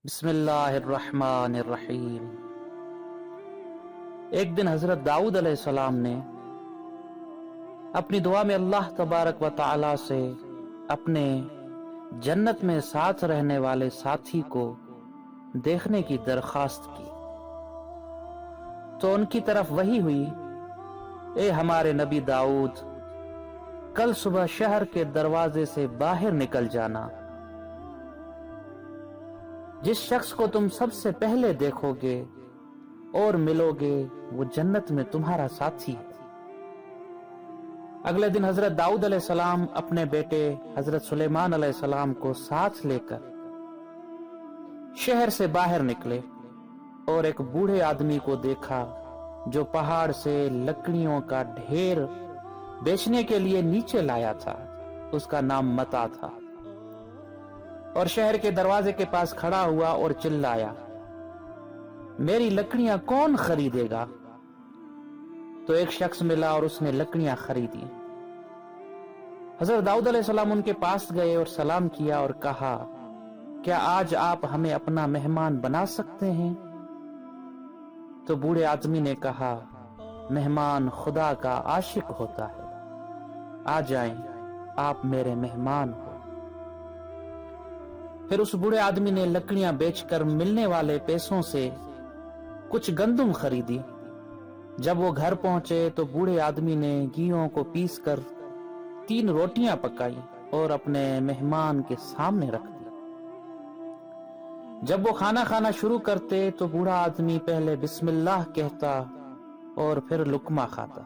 بسم اللہ الرحمن الرحیم۔ ایک دن حضرت داؤد علیہ السلام نے اپنی دعا میں اللہ تبارک و تعالی سے اپنے جنت میں ساتھ رہنے والے ساتھی کو دیکھنے کی درخواست کی تو ان کی طرف وحی ہوئی، اے ہمارے نبی داؤد، کل صبح شہر کے دروازے سے باہر نکل جانا، جس شخص کو تم سب سے پہلے دیکھو گے اور ملو گے وہ جنت میں تمہارا ساتھی ہے۔ اگلے دن حضرت داؤد علیہ السلام اپنے بیٹے حضرت سلیمان علیہ السلام کو ساتھ لے کر شہر سے باہر نکلے اور ایک بوڑھے آدمی کو دیکھا جو پہاڑ سے لکڑیوں کا ڈھیر بیچنے کے لیے نیچے لایا تھا۔ اس کا نام متا تھا، اور شہر کے دروازے کے پاس کھڑا ہوا اور چلایا، میری لکڑیاں کون خریدے گا؟ تو ایک شخص ملا اور اس نے لکڑیاں خریدی۔ حضرت داؤد علیہ السلام ان کے پاس گئے اور سلام کیا اور کہا، کیا آج آپ ہمیں اپنا مہمان بنا سکتے ہیں؟ تو بوڑھے آدمی نے کہا، مہمان خدا کا عاشق ہوتا ہے، آ جائیں، آپ میرے مہمان ہو۔ پھر اس بوڑھے آدمی نے لکڑیاں بیچ کر ملنے والے پیسوں سے کچھ گندم خریدی۔ جب وہ گھر پہنچے تو بوڑھے آدمی نے گیہوں کو پیس کر 3 روٹیاں پکائی اور اپنے مہمان کے سامنے رکھ دی۔ جب وہ کھانا کھانا شروع کرتے تو بوڑھا آدمی پہلے بسم اللہ کہتا اور پھر لقمہ کھاتا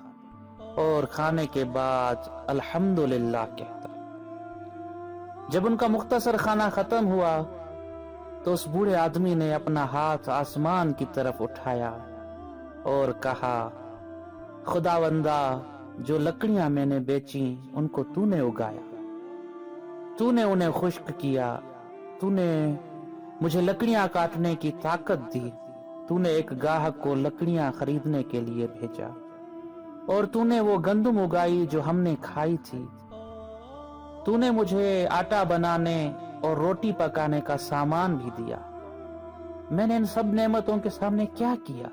اور کھانے کے بعد الحمدللہ کہتا۔ جب ان کا مختصر کھانا ختم ہوا تو اس بوڑھے آدمی نے اپنا ہاتھ آسمان کی طرف اٹھایا اور کہا، خداوندا، جو لکڑیاں میں نے بیچی ان کو تو نے اگایا، تو نے انہیں خشک کیا، تو نے مجھے لکڑیاں کاٹنے کی طاقت دی، تو نے ایک گاہک کو لکڑیاں خریدنے کے لیے بھیجا، اور تو نے وہ گندم اگائی جو ہم نے کھائی تھی، تو نے مجھے آٹا بنانے اور روٹی پکانے کا سامان بھی دیا، میں نے ان سب نعمتوں کے سامنے کیا کیا؟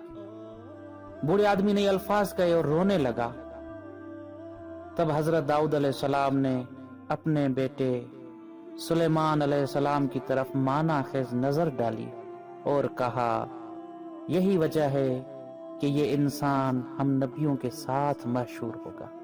بوڑھے آدمی نے یہ الفاظ کہے اور رونے لگا۔ تب حضرت داؤد علیہ السلام نے اپنے بیٹے سلیمان علیہ السلام کی طرف معنی خیز نظر ڈالی اور کہا، یہی وجہ ہے کہ یہ انسان ہم نبیوں کے ساتھ مشہور ہوگا۔